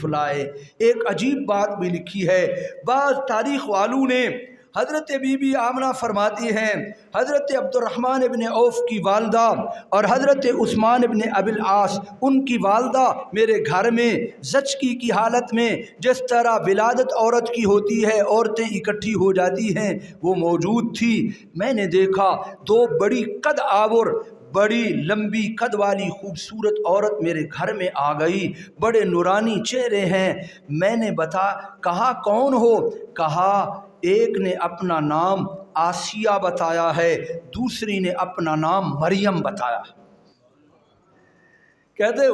لائے۔ ایک عجیب بات بھی لکھی ہے، بعض تاریخ والوں نے، حضرت بی بی آمنہ فرماتی ہیں حضرت عبد الرحمن ابن عوف کی والدہ اور حضرت عثمان ابن ابی العاص ان کی والدہ میرے گھر میں زچگی کی حالت میں جس طرح ولادت عورت کی ہوتی ہے، عورتیں اکٹھی ہو جاتی ہیں، وہ موجود تھی۔ میں نے دیکھا دو بڑی قد آور، بڑی لمبی قد والی خوبصورت عورت میرے گھر میں آ گئی، بڑے نورانی چہرے ہیں۔ میں نے کہا کون ہو؟ کہا ایک نے اپنا نام آسیہ بتایا ہے، دوسری نے اپنا نام مریم بتایا۔ کہتے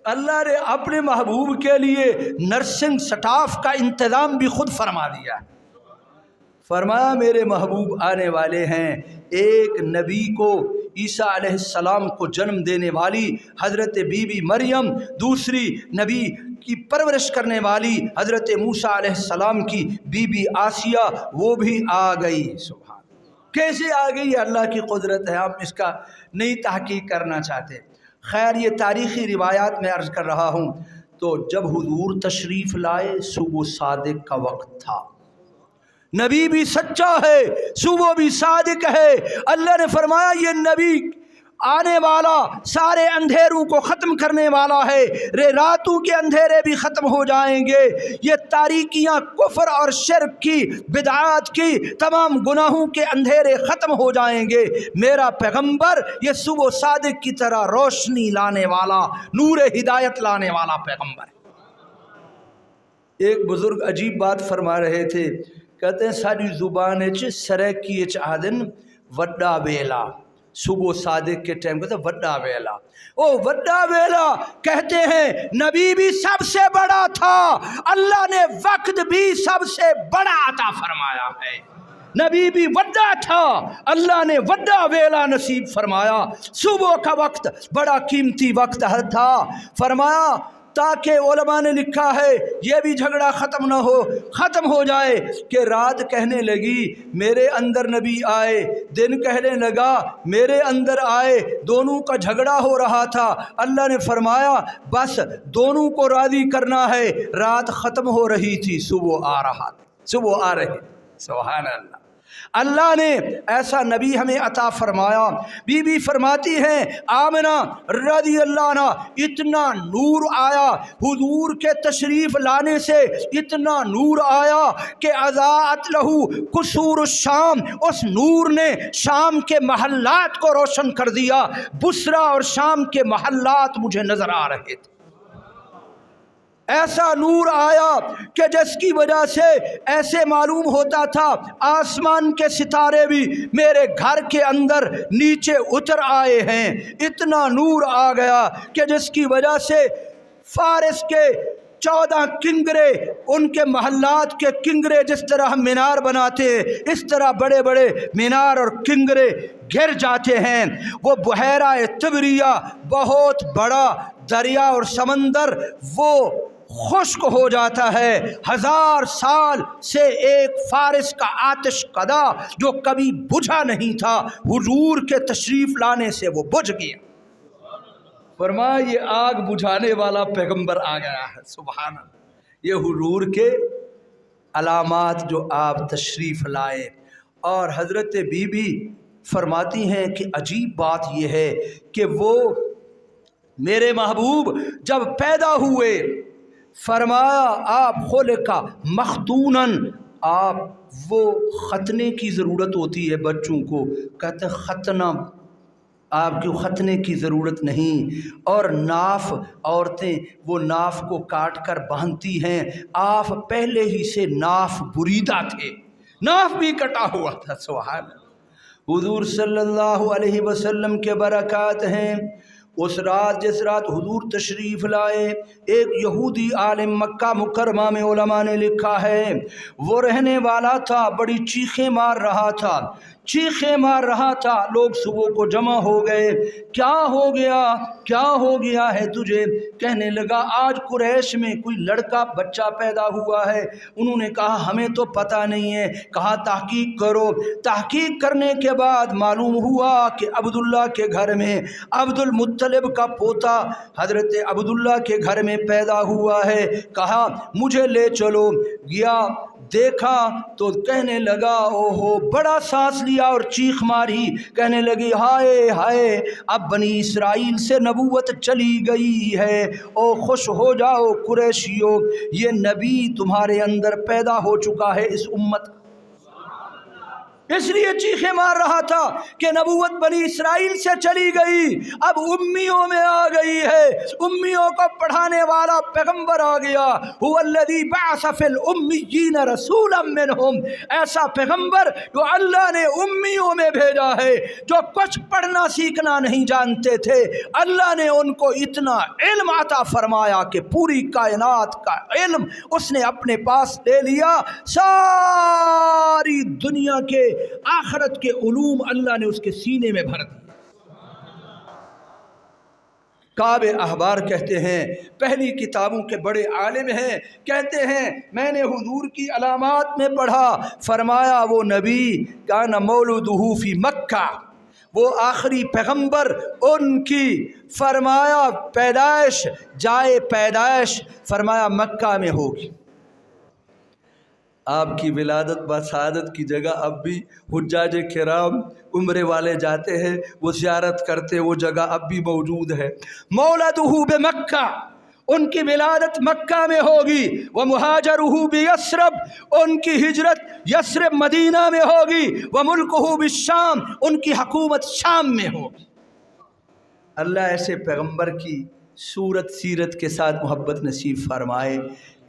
اللہ نے اپنے محبوب کے لیے نرسنگ سٹاف کا انتظام بھی خود فرما دیا۔ فرمایا میرے محبوب آنے والے ہیں، ایک نبی کو، عیسیٰ علیہ السلام کو جنم دینے والی حضرت بی بی مریم، دوسری نبی کی پرورش کرنے والی حضرت موسیٰ علیہ السلام کی بی بی آسیہ، وہ بھی آ گئی۔ سبحان، کیسے آ گئی؟ اللہ کی قدرت ہے، ہم اس کا نئی تحقیق کرنا چاہتے۔ خیر، یہ تاریخی روایات میں عرض کر رہا ہوں۔ تو جب حضور تشریف لائے، صبح صادق کا وقت تھا، نبی بھی سچا ہے، صبح بھی صادق ہے۔ اللہ نے فرمایا یہ نبی آنے والا سارے اندھیروں کو ختم کرنے والا ہے، راتوں کے اندھیرے بھی ختم ہو جائیں گے، یہ تاریکیاں، کفر اور شرک کی، بدعات کی، تمام گناہوں کے اندھیرے ختم ہو جائیں گے۔ میرا پیغمبر یہ صبح صادق کی طرح روشنی لانے والا، نور ہدایت لانے والا پیغمبر ہے۔ ایک بزرگ عجیب بات فرما رہے تھے، کہتے ہیں ساری زبان سرکی آدن وڈا ویلا، صبح صادق کے ٹائم کہتے ہیں وڈا ویلا، او وڈا ویلا کہتے ہیں نبی بھی سب سے بڑا تھا، اللہ نے وقت بھی سب سے بڑا عطا فرمایا ہے۔ نبی بھی وڈا تھا، اللہ نے وڈا ویلا نصیب فرمایا۔ صبح کا وقت بڑا قیمتی وقت تھا، فرمایا تاکہ علماء نے لکھا ہے یہ بھی جھگڑا ختم ہو جائے کہ رات کہنے لگی میرے اندر نبی آئے، دن کہنے لگا میرے اندر آئے، دونوں کا جھگڑا ہو رہا تھا۔ اللہ نے فرمایا بس دونوں کو راضی کرنا ہے، رات ختم ہو رہی تھی، صبح آ رہی۔ سبحان اللہ، اللہ نے ایسا نبی ہمیں عطا فرمایا۔ بی بی فرماتی ہیں آمنہ رضی اللہ عنہ، اتنا نور آیا حضور کے تشریف لانے سے، اتنا نور آیا کہ اضاءت لہو قصور الشام، اس نور نے شام کے محلات کو روشن کر دیا۔ بصرہ اور شام کے محلات مجھے نظر آ رہے تھے، ایسا نور آیا کہ جس کی وجہ سے ایسے معلوم ہوتا تھا آسمان کے ستارے بھی میرے گھر کے اندر نیچے اتر آئے ہیں۔ اتنا نور آ گیا کہ جس کی وجہ سے فارس کے 14 کنگرے، ان کے محلات کے کنگرے جس طرح ہم مینار بناتے ہیں، اس طرح بڑے بڑے مینار اور کنگرے گر جاتے ہیں۔ وہ بحیرہ طبریہ، بہت بڑا دریا اور سمندر، وہ خشک ہو جاتا ہے۔ 1000 سال سے ایک فارس کا آتش قدا جو کبھی بجھا نہیں تھا، حضور کے تشریف لانے سے وہ بجھ گیا۔ فرمایا یہ آگ بجھانے والا پیغمبر آ گیا ہے۔ سبحان اللہ، یہ حضور کے علامات جو آپ تشریف لائے۔ اور حضرت بی بی فرماتی ہیں کہ عجیب بات یہ ہے کہ وہ میرے محبوب جب پیدا ہوئے، فرمایا آپ خلقا مختونن، آپ وہ ختنے کی ضرورت ہوتی ہے بچوں کو، کہتے ختنہ، آپ کو ختنے کی ضرورت نہیں۔ اور ناف، عورتیں وہ ناف کو کاٹ کر باندھتی ہیں، آپ پہلے ہی سے ناف بریدہ تھے، ناف بھی کٹا ہوا تھا۔ سبحان اللہ، حضور صلی اللہ علیہ وسلم کے برکات ہیں۔ اس رات جس رات حضور تشریف لائے، ایک یہودی عالم مکہ مکرمہ میں علماء نے لکھا ہے وہ رہنے والا تھا، بڑی چیخیں مار رہا تھا، چیخیں مار رہا تھا۔ لوگ صبح کو جمع ہو گئے، کیا ہو گیا، کیا ہو گیا ہے تجھے؟ کہنے لگا آج قریش میں کوئی لڑکا بچہ پیدا ہوا ہے۔ انہوں نے کہا ہمیں تو پتہ نہیں ہے۔ کہا تحقیق کرو۔ تحقیق کرنے کے بعد معلوم ہوا کہ عبداللہ کے گھر میں عبد المطلب मुत्तलिब का पोता हज़रत अब्दुल्ला के घर में पैदा हुआ है। कहा मुझे ले चलो, गया, देखा तो कहने लगा ओहो, बड़ा सांस लिया और चीख मारी, कहने लगी हाय हाय, अब बनी इसराइल से नबूवत चली गई है। ओ खुश हो जाओ कुरैशियों, ये नबी तुम्हारे अंदर पैदा हो चुका है इस उम्मत। इसलिए चीखें मार रहा था कि नबूवत बनी इसराइल से चली गई, अब उम्मियों में आ गई है, उम्मियों को पढ़ाने वाला पैगंबर आ गया। हुवल्लज़ी बअस फिल उम्मिय्यीन रसूलन मिनहुम, ऐसा पैगंबर जो अल्लाह ने उम्मियों में भेजा है, जो कुछ पढ़ना सीखना नहीं जानते थे, अल्लाह ने उनको इतना इल्म अता फरमाया कि पूरी कायनात का इल्म उसने अपने पास ले लिया। सारी दुनिया के आखिरत के उलूम अल्लाह ने उसके सीने में भर दिए। काबे अहबार कहते हैं, पहली किताबों के बड़े आलिम हैं, कहते हैं मैंने हुजूर की अलामात में पढ़ा, फरमाया वो नबी काना मौलूदुहु फी मक्का, वो आखिरी पैगंबर, उनकी फरमाया पैदाइश, जाए पैदाइश फरमाया मक्का में होगी। आपकी विलादत बसादत की जगह अब भी हुज्जाज किराम उम्रे वाले जाते हैं, वो ज़ियारत करते, वो जगह अब भी मौजूद है। मौलदुहु बिमक्का, उनकी विलादत मक्का में होगी। व मुहाजरुहु बियस्रब, उनकी हिजरत यस्रब मदीना में होगी। व मुल्कुहु बिश्शाम, उनकी हुकूमत शाम में होगी। अल्लाह ऐसे पैगंबर की सूरत सीरत के साथ मोहब्बत नसीब फरमाए।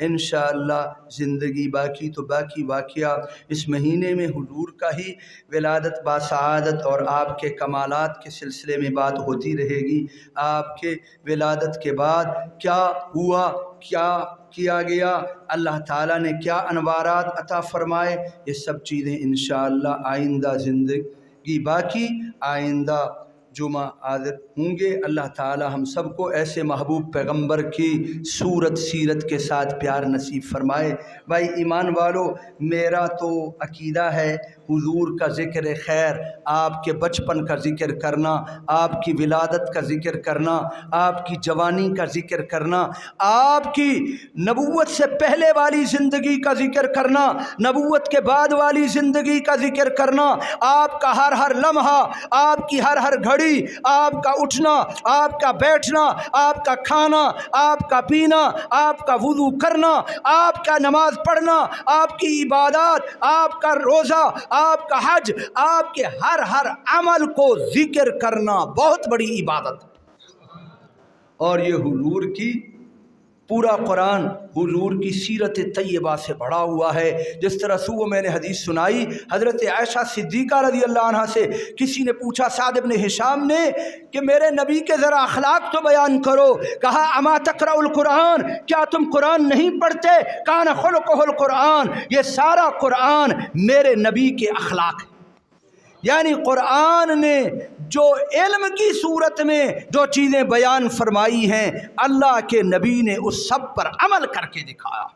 इंशाअल्लाह ज़िंदगी बाकी तो बाकी वाक़या इस महीने में हुजूर का ही विलादत बासआदत और आपके कमालात के सिलसिले में बात होती रहेगी। आपके विलादत के बाद क्या हुआ, क्या किया गया, अल्लाह ताला ने क्या अनवारात अता फ़रमाए, ये सब चीज़ें इंशाअल्लाह आइंदा ज़िंदगी बाकी आइंदा जुमा आदिर होंगे। अल्लाह ताला हम सबको ऐसे महबूब पैगंबर की सूरत सीरत के साथ प्यार नसीब फरमाए। भाई ईमान वालों, मेरा तो अकीदा है हुजूर का ज़िक्र खैर, आपके बचपन का ज़िक्र करना, आपकी विलादत का ज़िक्र करना, आपकी जवानी का ज़िक्र करना, आपकी नबूवत से पहले वाली ज़िंदगी का ज़िक्र करना, नबूवत के बाद वाली ज़िंदगी का ज़िक्र करना, आपका हर हर लम्हा, आपकी हर हर घड़ी, आपका उठना, आपका बैठना, आपका खाना, आपका पीना, आपका वुज़ू करना, आपका नमाज पढ़ना, आपकी इबादत, आपका रोज़ा, आपका हज, आपके हर हर अमल को जिक्र करना बहुत बड़ी इबादत। और ये हुजूर की पूरा कुरान हुजूर की सीरत तैयबा से भरा हुआ है। जिस तरह सुबह मैंने हदीस सुनाई, हज़रत आयशा सिद्दीक़ा रज़ी अल्लाह अन्हा से किसी ने पूछा, साद इब्न हिशाम ने, कि मेरे नबी के ज़रा अखलाक तो बयान करो। कहा अमा तक़रउल कुरान, क्या तुम कुरान नहीं पढ़ते? कान खुलुकुहुल कुरान, ये सारा कुरान मेरे नबी के अखलाक है। यानी कुरान ने जो इल्म की सूरत में जो चीज़ें बयान फरमाई हैं, अल्लाह के नबी ने उस सब पर अमल करके दिखाया।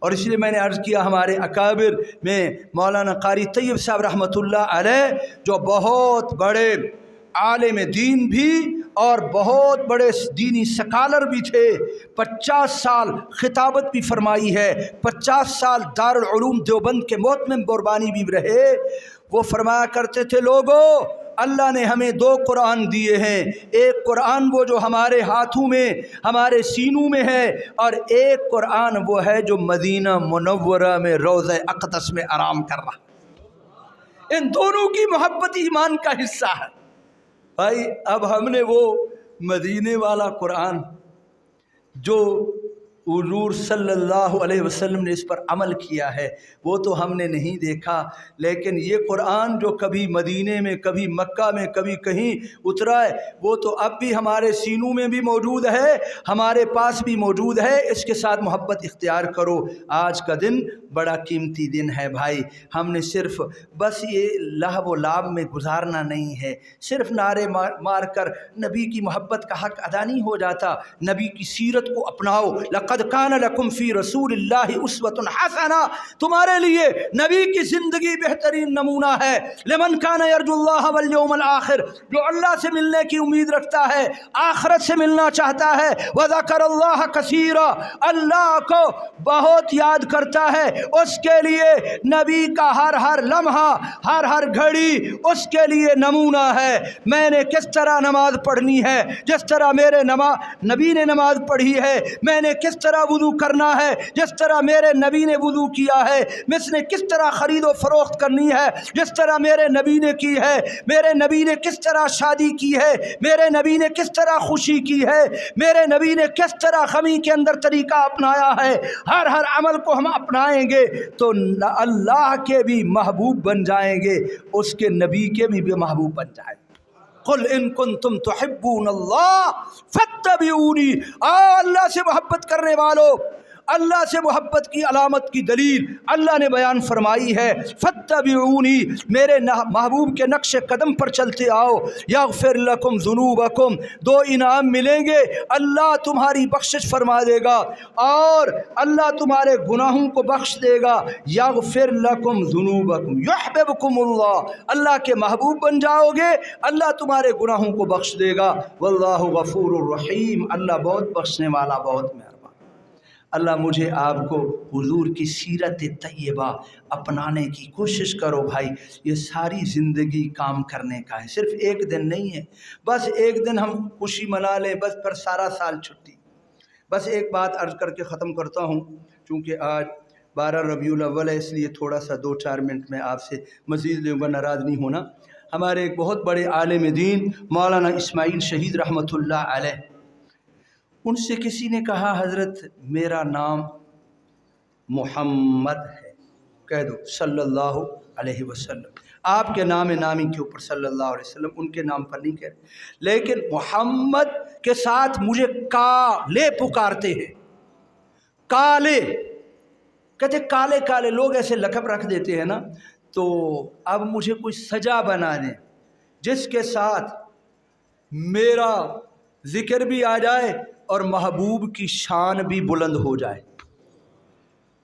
और इसलिए मैंने अर्ज़ किया, हमारे अकाबिर में मौलाना कारी तैयब साहब रहमतुल्लाह अलैह, जो बहुत बड़े आलिम दीन भी और बहुत बड़े दीनी सकालर भी थे, 50 साल खिताबत भी फरमाई है, 50 साल दारुल उलूम देवबंद के मोहतमिम बुरबानी भी रहे। वो फरमाया करते थे, लोगों अल्लाह ने हमें 2 कुरान दिए हैं, एक कुरान वो जो हमारे हाथों में हमारे सीनों में है, और एक कुरान वो है जो मदीना मुनव्वरा में रोज़े अक़दस में आराम कर रहा। इन दोनों की मोहब्बत ईमान का हिस्सा है। भाई अब हमने वो मदीने वाला कुरान जो हुजूर सल्लल्लाहु अलैहि वसल्लम ने इस पर अमल किया है वो तो हमने नहीं देखा, लेकिन ये कुरान जो कभी मदीने में, कभी मक्का में, कभी कहीं उतरा है, वो तो अब भी हमारे सीनों में भी मौजूद है, हमारे पास भी मौजूद है। इसके साथ मोहब्बत इख्तियार करो। आज का दिन बड़ा कीमती दिन है भाई। हमने सिर्फ बस ये लहव व लाभ में गुजारना नहीं है, सिर्फ नारे मार कर नबी की मोहब्बत का हक़ अदा नहीं हो जाता। नबी की सीरत को अपनाओ। लक़द लक़द कान लकुम फ़ी रसूलिल्लाहि उस्वतुन हसना, तुम्हारे लिए नबी की ज़िंदगी बेहतरीन नमूना है। लिमन कान यरजुल्लाह वल यौमल आखिर, जो अल्लाह से मिलने की उम्मीद रखता है, आखिरत से मिलना चाहता है। व ज़करल्लाह कसीरा, अल्लाह को बहुत याद करता है, उसके लिए नबी का हर हर लम्हा, हर हर घड़ी उसके लिए नमूना है। मैंने किस तरह नमाज पढ़नी है, जिस तरह मेरे नबी ने नमाज पढ़ी है। मैंने किस तरह वुज़ू करना है, जिस तरह मेरे नबी ने वुज़ू किया है। मैंने किस तरह ख़रीद व फ़रोख्त करनी है, जिस तरह मेरे नबी ने की है। मेरे नबी ने किस तरह शादी की है, मेरे नबी ने किस तरह खुशी की है, मेरे नबी ने किस तरह गमी के अंदर तरीका अपनाया है। हर हर अमल को हम अपनाएंगे तो अल्लाह के भी महबूब बन जाएंगे, उसके नबी के भी महबूब बन जाएंगे। कुल इन कुंतुम तुहिब्बूनल्लाह फत्तबिऊनी, अल्लाह से मोहब्बत करने वालों, अल्लाह से मोहब्बत की अलामत की दलील अल्लाह ने बयान फरमाई है। फत्तबिऊनी, मेरे महबूब के नक्शे कदम पर चलते आओ। यगफिर लकुम ज़ुनूबकुम, दो इनाम मिलेंगे, अल्लाह तुम्हारी बख्शिश फरमा देगा और अल्लाह तुम्हारे गुनाहों को बख्श देगा। यगफिर लकुम ज़ुनूबकुम युहब्बुकुमुल्लाह, अल्लाह के महबूब बन जाओगे, अल्लाह तुम्हारे गुनाहों को बख्श देगा। वल्लाहु गफूरुर रहीम, अल्लाह बहुत बख्शने वाला, बहुत मेहरबान। अल्लाह मुझे आपको हुजूर की सीरत तैयबा अपनाने की कोशिश करो भाई। ये सारी ज़िंदगी काम करने का है, सिर्फ एक दिन नहीं है। बस एक दिन हम खुशी मना लें, बस पर सारा साल छुट्टी। बस एक बात अर्ज़ करके ख़त्म करता हूँ, चूँकि आज 12 रबीउल अव्वल है, इसलिए थोड़ा सा 2-4 मिनट में आपसे मज़ीद लूँगा, नाराज़ नहीं होना। हमारे एक बहुत बड़े आलिम दीन मौलाना इस्माइल शहीद रहमतुल्लाह अलैह, उनसे किसी ने कहा हज़रत मेरा नाम मोहम्मद है, कह दो सल्लल्लाहु अलैहि वसल्लम। आपके नाम नामी के ऊपर सल्लल्लाहु अलैहि वसल्लम, उनके नाम पर नहीं कह रहे, लेकिन मोहम्मद के साथ मुझे काले पुकारते हैं। काले कहते, काले काले लोग ऐसे लक़ब रख देते हैं ना, तो अब मुझे कोई सजा बना दें जिसके साथ मेरा ज़िक्र भी आ जाए और महबूब की शान भी बुलंद हो जाए।